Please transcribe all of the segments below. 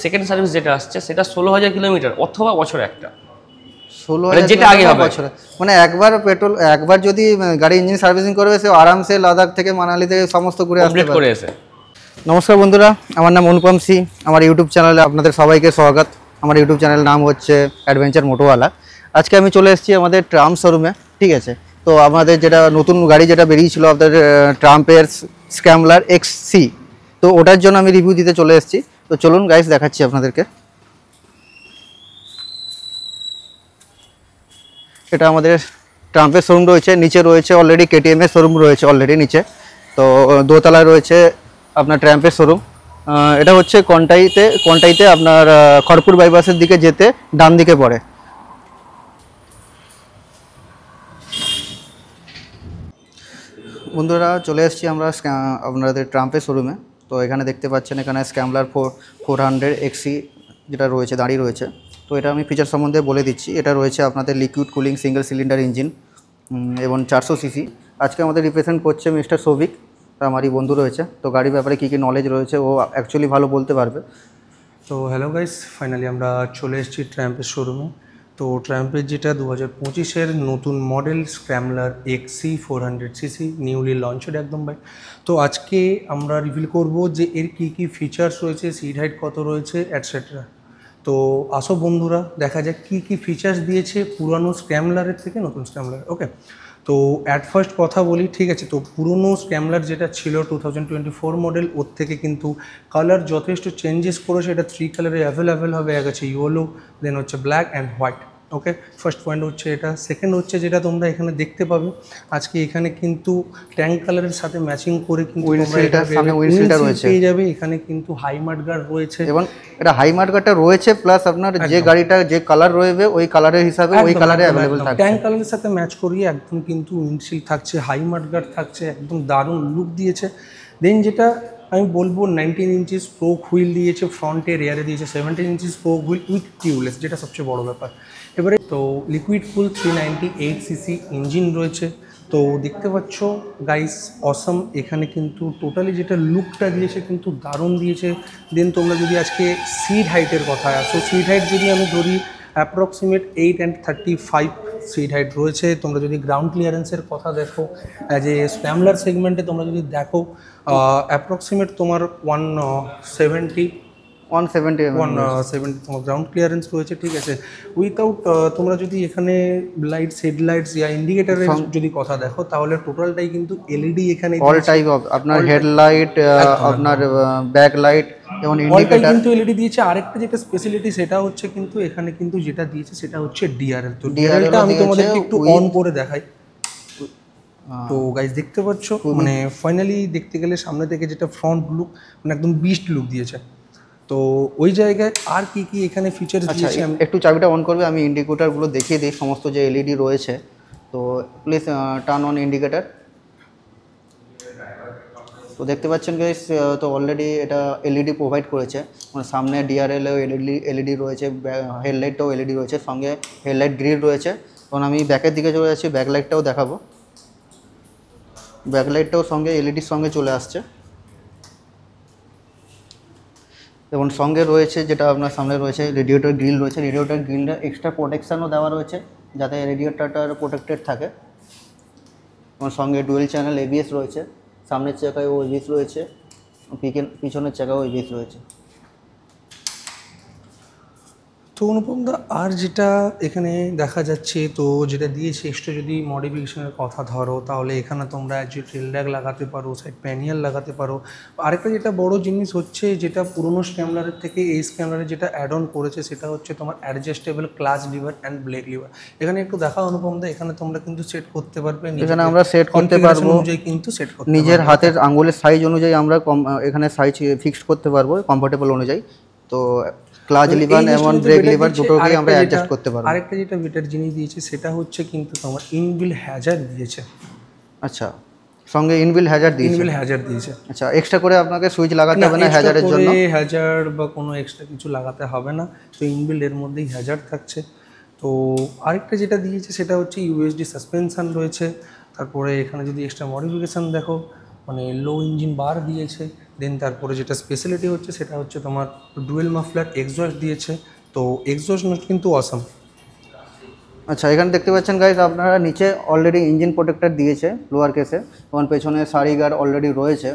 Second service যেটা আসছে সেটা 16,000 কিলোমিটার অথবা বছরে একটা। 16,000 যেটা আগে হবে বছরে, মানে একবার যদি গাড়ি ইঞ্জিন সার্ভিসিং করবে সে আরামসে লাদাখ থেকে মানালি থেকে সমস্ত ঘুরে আসতে পারে। নমস্কার বন্ধুরা, আমার নাম অনুপম সি। আমার ইউটিউব চ্যানেলে আপনাদের সবাইকে স্বাগত। আমার ইউটিউব চ্যানেলের নাম হচ্ছে অ্যাডভেঞ্চার মোটোওয়ালা। আজকে আমি চলে এসেছি আমাদের ট্রাম্প শোরুমে, ঠিক আছে। তো আমাদের যেটা নতুন গাড়ি যেটা বেরিয়েছিল আপনাদের ট্রাম্পের স্ক্র্যাম্বলার এক্সসি, তো ওটার জন্য আমি রিভিউ দিতে চলে এসেছি। তো চলুন গাইস দেখাচ্ছি আপনাদেরকে। এটা আমাদের ট্রাম্পের শোরুম রয়েছে, নিচে রয়েছে অলরেডি কেটিএম এর শোরুম রয়েছে অলরেডি নিচে। তো দোতলায় রয়েছে আপনার ট্রাম্পের শোরুম। এটা হচ্ছে কন্টাইতে আপনার খড়পুর বাইপাসের দিকে যেতে ডান দিকে পড়ে। বন্ধুরা চলে এসেছি আমরা আপনাদের ট্রাম্পের শোরুমে। তো এখানে দেখতে পাচ্ছেন এখানে স্ক্র্যাম্বলার 400 এক্সি যেটা রয়েছে দাঁড়িয়ে রয়েছে। তো এটা আমি ফিচার সম্বন্ধে বলে দিচ্ছি। এটা রয়েছে আপনাদের liquid cooling single cylinder engine এবং 400 সিসি। আজকে আমাদের রিপ্রেজেন্ট করছে মিস্টার সৌভিক, আমারই বন্ধু রয়েছে। তো গাড়ির ব্যাপারে কী কী নলেজ রয়েছে ও অ্যাকচুয়ালি ভালো বলতে পারবে। তো হ্যালো গাইস, ফাইনালি আমরা চলে এসেছি ট্রাম্পের শোরুমে। তো ট্রাম্পের যেটা 2025-এর নতুন model scrambler XC 400 CC newly launched একদম বাইক। তো আজকে আমরা রিভিল করব যে এর কী কী ফিচার্স রয়েছে, সিট হাইট কত রয়েছে অ্যাটসেট্রা। তো আসো বন্ধুরা দেখা যাক কী কী ফিচার্স দিয়েছে পুরানো স্ক্র্যাম্বলারের থেকে নতুন স্ক্র্যাম্বলার। ওকে, তো অ্যাট ফার্স্ট কথা বলি, ঠিক আছে। তো পুরনো স্ক্র্যাম্বলার যেটা ছিল 2024 মডেল, ওর থেকে কিন্তু কালার যথেষ্ট চেঞ্জেস করেছে। এটা 3 কালারে অ্যাভেলেবেল হবে। এক আছে ইয়েলো, দেন হচ্ছে black and white. Okay, first point হচ্ছে এটা। সেকেন্ড হচ্ছে যেটা তোমরা এখানে দেখতে পাবে আজকে এখানে কিন্তু ট্যাঙ্ক কালারের সাথে ম্যাচিং করে কিন্তু পেয়ে যাবে। এখানে কিন্তু হাই মাডগার্ড রয়েছে এবং এটা হাই মাডগার্ডটা রয়েছে, প্লাস আপনার যে গাড়িটা যে কালার রয়েছে ওই কালারের হিসাবে ওই কালারে অ্যাভেলেবেল থাকবে। ট্যাঙ্ক কালারের সাথে ম্যাচ করিয়ে একদম কিন্তু উইন্ডশিল্ড থাকছে, হাই মাডগার্ড থাকছে, একদম দারুণ লুক দিয়েছে। দেন যেটা আমি বলবো 19 ইঞ্চিস স্পোক হুইল দিয়েছে, ফ্রন্টে রেয়ারে দিয়েছে 17 inches spoke wheel with tubeless, যেটা সবচেয়ে বড় ব্যাপার। এবারে তো লিকুইড কুল 398 সিসি ইঞ্জিন রয়েছে। তো দেখতে পাচ্ছ গাইস অসম, এখানে কিন্তু টোটালি যেটা লুকটা দিয়েছে কিন্তু দারুণ দিয়েছে। দেন তোমরা যদি আজকে সিট হাইটের কথা আসো, সিট হাইট যদি আমি ধরি অ্যাপ্রক্সিমেট 8 and 35 সিট হাইট রয়েছে। তোমরা যদি গ্রাউন্ড ক্লিয়ারেন্সের কথা দেখো, অ্যাজ এ স্ক্র্যাম্বলার সেগমেন্টে তোমরা যদি দেখো অ্যাপ্রক্সিমেট তোমার 170 তোমার গ্রাউন্ড ক্লিয়ারেন্স রয়েছে, ঠিক আছে। উইথাউট তোমরা যদি এখানে লাইটস, হেডলাইটস ইয়া ইন্ডিকেটারের যদি কথা দেখো তাহলে টোটালটাই কিন্তু এলইডি এখানে অল টাইপ অফ আপনার হেডলাইট, আপনার ব্যাক লাইট এবং ইন্ডিকেটর কিন্তু এলইডি দিয়েছে। আরেকটা যেটা স্পেশালিটি সেটা হচ্ছে কিন্তু এখানে কিন্তু যেটা দিয়েছে সেটা হচ্ছে ডিআরএল। তো ডিআরএলটা আমি তোমাদেরকে একটু অন করে দেখাই। তো গাইস দেখতে পাচ্ছ মানে ফাইনালি দেখতে গেলে সামনে থেকে যেটা ফ্রন্ট লুক মানে একদম বিস্ট লুক দিয়েছে। তো ওই জায়গায় আর কি কি এখানে ফিচার্স দিয়েছে, একটু চাবিটা অন করবে, আমি ইন্ডিকেটরগুলো দেখিয়ে দিই সমস্ত যে এলইডি রয়েছে। তো প্লিজ টার্ন অন ইন্ডিকেটর। তো দেখতে পাচ্ছেন গাইস, তো অলরেডি এটা এলইডি প্রোভাইড করেছে, মানে সামনে ডিআরএলও এলইডি রয়েছে, হেডলাইটটাও এলইডি রয়েছে, সঙ্গে হেডলাইট গ্রিল রয়েছে। তখন আমি ব্যাকের দিকে চলে যাচ্ছি, ব্যাকলাইটটাও দেখাবো। ব্যাকলাইটটাও সঙ্গে এলইডির সঙ্গে চলে আসছে এবং সঙ্গে রয়েছে যেটা আপনার সামনে রয়েছে রেডিয়েটর গ্রিল রয়েছে। রেডিয়েটর গ্রিলটা এক্সট্রা প্রোটেকশানও দেওয়া রয়েছে যাতে রেডিয়েটরটা প্রোটেক্টেড থাকে। এবং সঙ্গে ডুয়েল চ্যানেল এবিএস রয়েছে, সামনের চাকায় এবিএস রয়েছে, পিছনের চাকাও এবিএস রয়েছে। তো অনুপমদা আর যেটা এখানে দেখা যাচ্ছে, তো যেটা দিয়েছে এক্সট্রা যদি মডিফিকেশনের কথা ধরো তাহলে এখানে তোমরা যে টেল ল্যাগ লাগাতে পারো, সাইড প্যানিয়াল লাগাতে পারো। আরেকটা যেটা বড় জিনিস হচ্ছে যেটা পুরোনো স্ক্র্যাম্বলারের থেকে এই স্ক্র্যাম্বলারে যেটা অ্যাড অন করেছে সেটা হচ্ছে তোমার adjustable clutch lever and brake lever. এখানে একটু দেখা অনুপমদা, এখানে তোমরা কিন্তু সেট করতে পারবে, এখানে আমরা সেট করতে পারবো অনুযায়ী কিন্তু সেট করতে নিজের হাতের আঙ্গুলের সাইজ অনুযায়ী আমরা এখানে সাইজ ফিক্সড করতে পারবো কমফোর্টেবল অনুযায়ী। তো ক্লাচ লিভার এবং ব্রেক লিভার দুটোকেই আমরা অ্যাডজাস্ট করতে পারবো। আরেকটা যেটা বেটার জিনিস দিয়েছে সেটা হচ্ছে কিন্তু তোমার ইনবিল্ট হ্যাজার্ড দিয়েছে। আচ্ছা, সঙ্গে ইনবিল্ট হ্যাজার্ড দিয়েছে। আচ্ছা, এক্সট্রা করে আপনাকে সুইচ লাগাতে হবে না হ্যাজার্ডের জন্য, হ্যাজার্ড বা কোনো এক্সট্রা কিছু লাগাতে হবে না। তো ইনবিল্ট এর মধ্যেই হ্যাজার্ড থাকছে। তো আরেকটা যেটা দিয়েছে সেটা হচ্ছে ইউএসডি সাসপেনশন রয়েছে। তারপরে এখানে যদি এক্সট্রা মডিফিকেশান দেখো মানে লো ইঞ্জিন বার দিয়েছে, দেন তারপরে যেটা স্পেশালিটি হচ্ছে সেটা হচ্ছে তোমার ডুয়েল মাফলার এক্সজস্ট দিয়েছে, তো এক্সজস্ট কিন্তু অসাম। আচ্ছা, এখানে দেখতে পাচ্ছেন গাইস আপনারা নিচে অলরেডি ইঞ্জিন প্রোটেক্টর দিয়েছে লোয়ার কেসে, এবং পেছনে সারি গার্ড অলরেডি রয়েছে।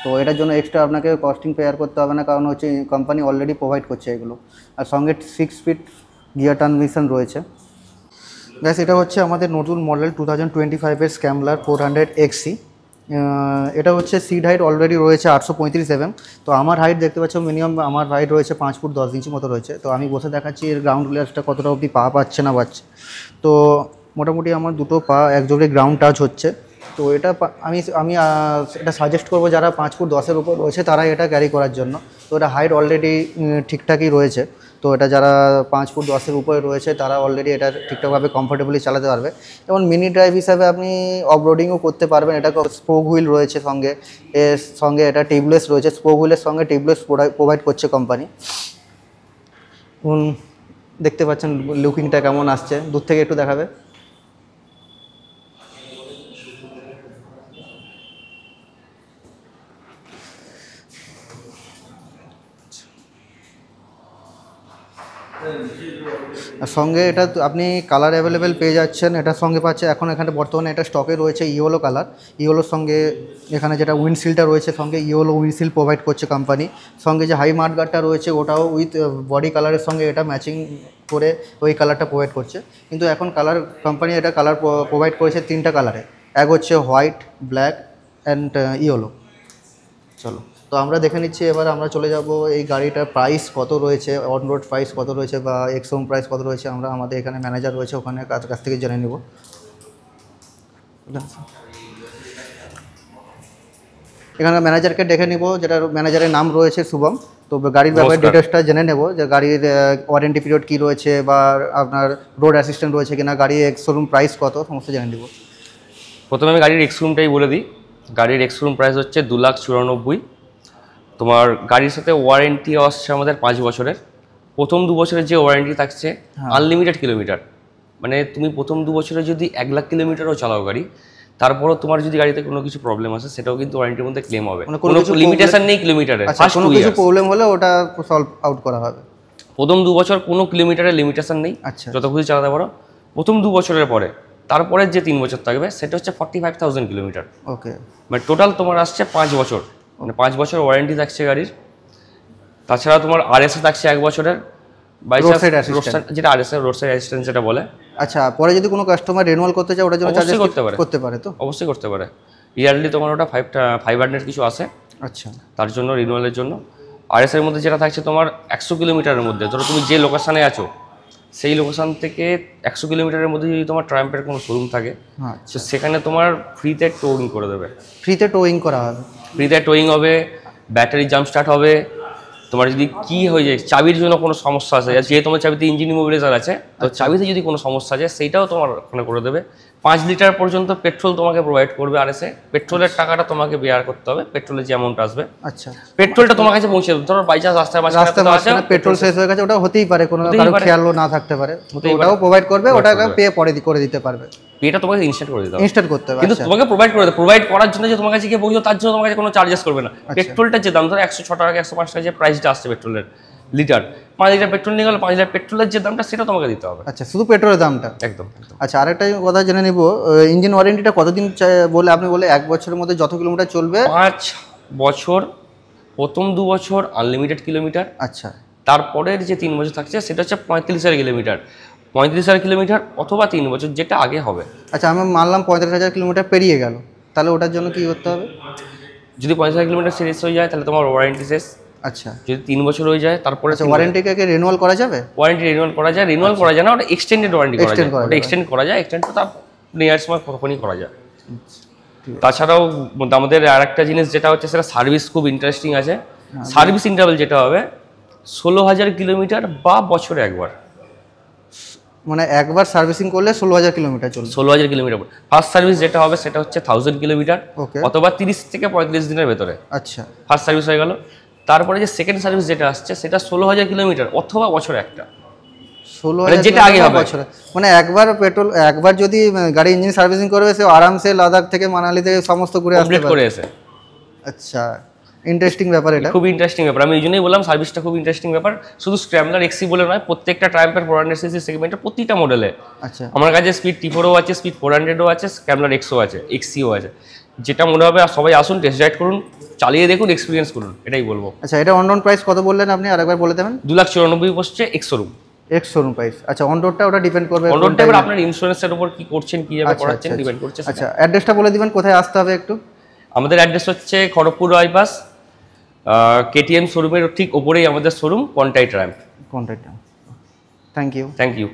তো এটার জন্য এক্সট্রা আপনাকে কস্টিং পেয়ার করতে হবে না, কারণ হচ্ছে কোম্পানি অলরেডি প্রোভাইড করছে এগুলো। আর সঙ্গে 6 স্পিড গিয়ার ট্রান্সমিশন রয়েছে। গাইস এটা হচ্ছে আমাদের নতুন মডেল 2025-এর স্ক্র্যাম্বলার 400 XC। এটা হচ্ছে সিট হাইট অলরেডি রয়েছে 835 mm। তো আমার হাইট দেখতে পাচ্ছ মিনিমাম আমার হাইট রয়েছে 5 ফুট 10 ইঞ্চি মতো রয়েছে। তো আমি বসে দেখাচ্ছি এর গ্রাউন্ড ক্লিয়ারেন্সটা কতটা অবধি পা পাচ্ছে না পাচ্ছে। তো মোটামুটি আমার দুটো পা একযোগে গ্রাউন্ড টাচ হচ্ছে। তো এটা আমি এটা সাজেস্ট করবো যারা 5 ফুট 10-এর উপর রয়েছে তারা এটা ক্যারি করার জন্য। তো এটা হাইট অলরেডি ঠিকঠাকই রয়েছে। তো এটা যারা 5 ফুট 10-এর উপরে রয়েছে তারা অলরেডি এটা ঠিকঠাকভাবে কমফোর্টেবলি চালাতে পারবে। যেমন মিনি ড্রাইভ হিসাবে আপনি অফরোডিংও করতে পারবেন। এটা স্পোক হুইল রয়েছে সঙ্গে, এর সঙ্গে এটা টিউবলেস রয়েছে। স্পোক হুইলের সঙ্গে টিউবলেস প্রোভাইড করছে কোম্পানি। দেখতে পাচ্ছেন লুকিংটা কেমন আসছে, দূর থেকে একটু দেখাবে। আর সঙ্গে এটা আপনি কালার অ্যাভেলেবেল পেয়ে যাচ্ছেন। এটার সঙ্গে পাচ্ছে এখন এখানে বর্তমানে এটা স্টকে রয়েছে ইয়েলো কালার। ইয়েলোর সঙ্গে এখানে যেটা উইন্ডশিল্ডটা রয়েছে সঙ্গে ইয়েলো উইন্ডশিল্ড প্রোভাইড করছে কোম্পানি। সঙ্গে যে হাই মাড গার্ডটা রয়েছে ওটাও উইথ বডি কালারের সঙ্গে এটা ম্যাচিং করে ওই কালারটা প্রোভাইড করছে। কিন্তু এখন কালার কোম্পানি এটা কালার প্রোভাইড করেছে 3টা কালারে, এক হচ্ছে হোয়াইট, ব্ল্যাক অ্যান্ড ইয়েলো। চলো তো আমরা দেখে নিচ্ছি, এবার আমরা চলে যাব এই গাড়িটার প্রাইস কত রয়েছে, অন রোড প্রাইস কত রয়েছে বা এক্সহোম প্রাইস কত রয়েছে। আমরা আমাদের এখানে ম্যানেজার রয়েছে ওখানে কাছ থেকে জেনে নেব। এখানে ম্যানেজারকে ডেকে নিব, যেটা ম্যানেজারের নাম রয়েছে শুভম। তো গাড়ির ব্যাপারে ডিটেলসটা জেনে নেব যে গাড়ির ওয়ারেন্টি পিরিয়ড কী রয়েছে বা আপনার রোড অ্যাসিস্ট্যান্ট রয়েছে কিনা, গাড়ির এক্সশোরুম প্রাইস কত, সমস্ত জেনে নেব। প্রথমে আমি গাড়ির এক্সশোরুমটাই বলে দিই। গাড়ির এক্সশোরুম প্রাইস হচ্ছে 2,94,000। তোমার গাড়ির সাথে ওয়ারেন্টি আসছে আমাদের 5 বছরের। প্রথম 2 বছরের যে ওয়ারেন্টি থাকছে আনলিমিটেড কিলোমিটার, মানে তুমি প্রথম 2 বছরে যদি 1 লাখ কিলোমিটারও চালাও গাড়ি, তারপরও তোমার যদি গাড়িতে কোনো কিছু প্রবলেম আসে সেটাও কিন্তু ওয়ারেন্টির মধ্যে ক্লেম হবে। কোনো লিমিটেশন নেই কিলোমিটারের। কোনো কিছু প্রবলেম হলে ওটা সলভ আউট করা হবে। প্রথম 2 বছর কোনো কিলোমিটারের লিমিটেশন নেই, আচ্ছা, যত খুশি চালাতে পারো। প্রথম 2 বছরের পরে তারপরে যে 3 বছর থাকবে সেটা হচ্ছে 45,000 কিলোমিটার। ওকে, মানে টোটাল তোমার আসছে 5 বছর, মানে 5 বছর ওয়ারেন্টি থাকছে গাড়ির। তাছাড়া তোমার আরএসএ থাকছে 1 বছরের, যেটা আরএসএ রোড সাইড অ্যাসিস্ট্যান্স যেটা বলে। আচ্ছা, পরে যদি কোনো কাস্টমার রিনিউয়াল করতে চায় ওটার জন্য চার্জ করতে পারে তো? অবশ্যই করতে পারে। ইয়ারলি তোমার ওটা 500 কিছু আসে। আচ্ছা, তার জন্য রিনিউয়ালের জন্য। আরএস এর মধ্যে যেটা থাকছে তোমার 100 কিলোমিটারের মধ্যে, ধরো তুমি যে লোকেশানে আছো সেই লোকেশান থেকে 100 কিলোমিটারের মধ্যে যদি তোমার ট্রাম্পের কোনো শোরুম থাকে তো সেখানে তোমার ফ্রিতে টোয়িং করে দেবে। ফ্রিতে টোয়িং করা হবে? ফ্রিতে টোয়িং হবে, ব্যাটারি জাম্প স্টার্ট হবে। তোমার যদি কি হয়ে যায়, চাবির জন্য কোনো সমস্যা আছে, যে তোমার চাবিতে ইঞ্জিন ইমোবিলাইজার আছে, তো চাবিতে যদি কোনো সমস্যা আছে সেইটাও তোমার ওখানে করে দেবে। 5 লিটার পর্যন্ত পেট্রোল তোমাকে প্রোভাইড করবে আরএসএ। পেট্রোলের টাকাটা তোমাকে বেয়ার করতে হবে, পেট্রোলের যে অ্যামাউন্ট আসবে। আচ্ছা, পেট্রোলটা তোমার কাছে পৌঁছে দেবে। ধরো বাই চান্স রাস্তায় পেট্রোল শেষ হয়ে গেছে, ওটা হতেই পারে, কোনো কারো খেয়ালও না থাকতে পারে, ওটাও প্রোভাইড করবে, ওটাকে পে পরে করে দিতে পারবে। পেটা তোমাকে ইনস্ট্যান্ট করে দিতে হবে, ইনস্ট্যান্ট করতে হবে। কিন্তু তোমাকে প্রোভাইড করে দেবে। প্রোভাইড করার জন্য যে তোমার কাছে গিয়ে পৌঁছো তার জন্য তোমার কাছে কোনো চার্জেস করবে না। পেট্রোলটার যে দাম ধরো 106 টাকা 105 টাকা যে প্রাইসটা আসছে পেট্রোলের লিটার, 5 লিটার পেট্রোল নিয়ে গেলে 5 লিটার পেট্রোলের যে দামটা সেটা তোমাকে দিতে হবে। আচ্ছা, শুধু পেট্রোলের দামটা? একদম। আচ্ছা, আরেকটা কথা জেনে নিব, ইঞ্জিন ওয়ারেন্টিটা কতদিন বলে আপনি বলে 1 বছরের মধ্যে যত কিলোমিটার চলবে? 5 বছর, প্রথম 2 বছর আনলিমিটেড কিলোমিটার। আচ্ছা, তারপরের যে 3 বছর থাকছে সেটা হচ্ছে 35,000 কিলোমিটার। 35,000 কিলোমিটার অথবা 3 বছর যেটা আগে হবে। আচ্ছা, আমি মানলাম 35,000 কিলোমিটার পেরিয়ে গেল, তাহলে ওটার জন্য কি করতে হবে? যদি 35,000 কিলোমিটার শেষ হয়ে যায় তাহলে তোমার ওয়ারেন্টি শেষ। আচ্ছা, যদি 3 বছর হয়ে যায় তারপরে ওয়ারেন্টিকে রিনিউয়াল করা যাবে? ওয়ারেন্টি রিনিউয়াল করা যায়, রিনিউয়াল করা যায় না, ওটা এক্সটেন্ডেড ওয়ারেন্টি করা যায়। ওটা এক্সটেন্ড করা যায়, এক্সটেন্ড তো তার নেওয়ার সময় কতক্ষণই করা যায়। তাছাড়াও আমাদের আরেকটা জিনিস যেটা হচ্ছে সেটা সার্ভিস খুব ইন্টারেস্টিং আছে। সার্ভিস ইন্টারভ্যাল যেটা হবে 16,000 কিলোমিটার বা বছরে একবার। মানে একবার সার্ভিসিং করলে 16,000 কিলোমিটার চলবে? 16,000 কিলোমিটার। ফার্স্ট সার্ভিস যেটা হবে সেটা হচ্ছে 1000 কিলোমিটার অথবা 30 থেকে 35 দিনের ভেতরে। আচ্ছা, ফার্স্ট সার্ভিস হয়ে গেল। তারপরে যে সেকেন্ড সার্ভিস যেটা আসছে সেটা 16,000 কিলোমিটার অথবা বছরে একটা। 16,000 যেটা আগে হবে বছরে, মানে একবার যদি গাড়ি ইঞ্জিন সার্ভিসিং করবে সে আরামসে লাদাখ থেকে মানালি থেকে সমস্ত ঘুরে আসতে পারে। এসে। আচ্ছা, ইন্টারেস্টিং ব্যাপার এটা, খুব ইন্টারেস্টিং ব্যাপার। আমি এই জন্যই বললাম সার্ভিসটা খুব ইন্টারেস্টিং ব্যাপার। শুধু স্ক্র্যামলার এক্সি বলে নয়, প্রত্যেকটা ট্রায়াম্পের 400cc সেগমেন্টের প্রতিটা মডেলে আচ্ছা আমার কাছে স্পিড T4ও আছে, স্পিড 400ও আছে, স্ক্র্যামলার এক্সও আছে, এক্সিও আছে। যেটা মনে হবে সবাই আসুন, টেস্ট রাইড করুন, চালিয়ে দেখুন, এক্সপিরিয়েন্স করুন, এটাই বলবো। আচ্ছা, এটা অন রোড প্রাইস কত বললেন আপনি, আরেকবার বলে দেবেন? 2,94,000 বসছে ex showroom. Ex showroom price. আচ্ছা, অন রোডটা ওটা ডিপেন্ড করবে, অন রোডটা এবার আপনার ইন্স্যুরেন্সের উপর কি করছেন, কিভাবে করাচ্ছেন ডিপেন্ড করছে। আচ্ছা, অ্যাড্রেসটা বলে দিবেন, কোথায় আসতে হবে একটু? আমাদের অ্যাড্রেস হচ্ছে খড়গপুর বাইপাস, কেটিএম শোরুমের ঠিক ওপরেই আমাদের showroom, Contai Trump. Contact. Thank you. Thank you.